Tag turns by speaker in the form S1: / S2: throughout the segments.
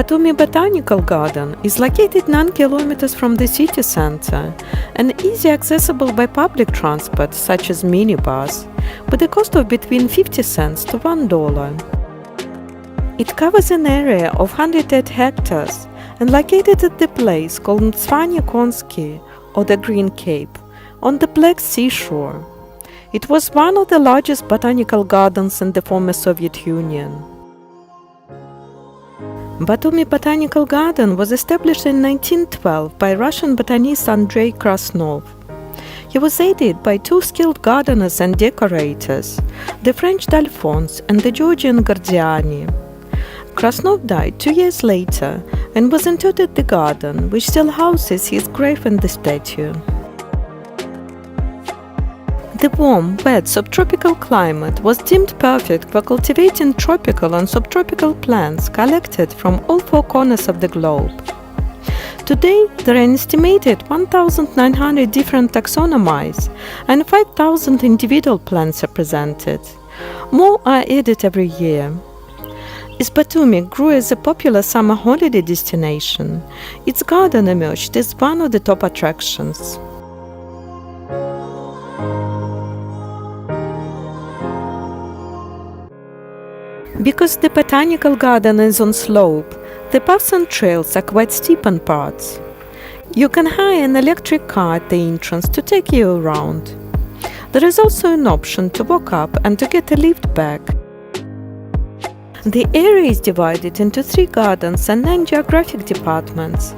S1: Batumi Botanical Garden is located 9 kilometers from the city center and easily accessible by public transport such as minibus, with a cost of between 50 cents to $1. It covers an area of 108 hectares and located at the place called Transcaucasia, or the Green Cape, on the Black Sea shore. It was one of the largest botanical gardens in the former Soviet Union. Batumi Botanical Garden was established in 1912 by Russian botanist Andrei Krasnov. He was aided by two skilled gardeners and decorators, the French D'Alphonse and the Georgian Gordiani. Krasnov died 2 years later and was interred at the garden, which still houses his grave and the statue. The warm, wet subtropical climate was deemed perfect for cultivating tropical and subtropical plants collected from all four corners of the globe. Today, there are an estimated 1,900 different taxonomies and 5,000 individual plants represented. More are added every year. As Batumi grew as a popular summer holiday destination, its garden emerged as one of the top attractions. Because the botanical garden is on slope, the paths and trails are quite steep in parts. You can hire an electric car at the entrance to take you around. There is also an option to walk up and to get a lift back. The area is divided into 3 gardens and 9 geographic departments: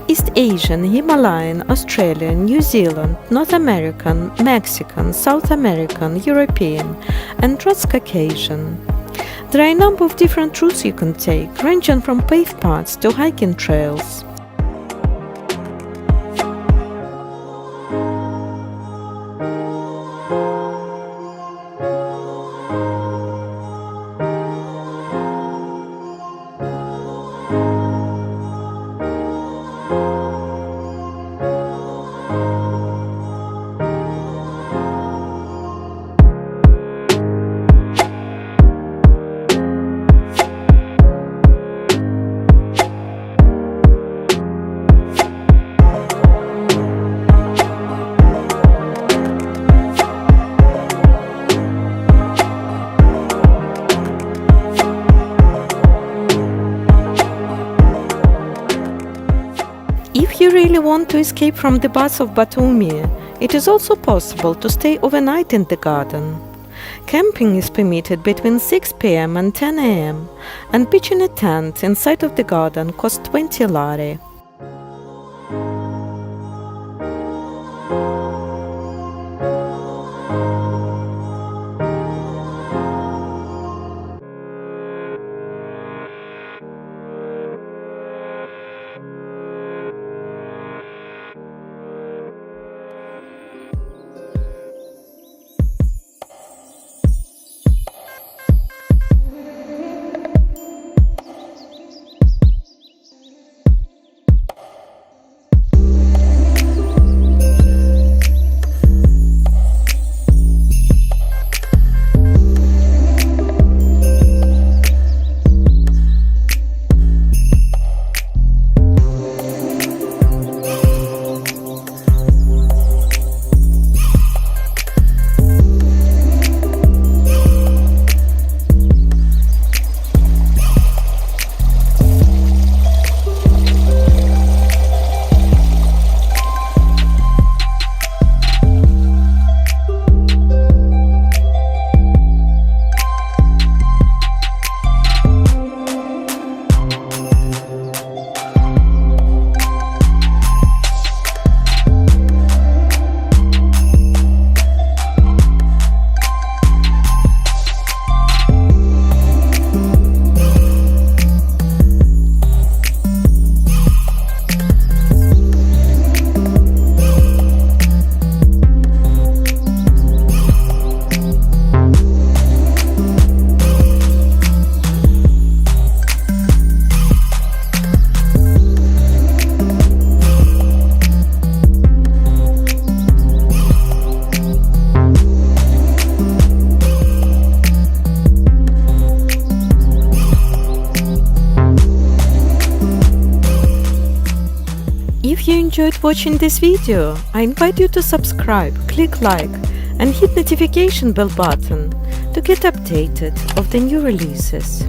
S1: East Asian, Himalayan, Australian, New Zealand, North American, Mexican, South American, European, and Transcaucasian. There are a number of different routes you can take, ranging from paved paths to hiking trails. If you really want to escape from the buzz of Batumi, it is also possible to stay overnight in the garden. Camping is permitted between 6 p.m. and 10 a.m., and pitching a tent inside of the garden costs 20 lari. enjoyed watching this video, I invite you to subscribe, click like and hit notification bell button to get updated of the new releases.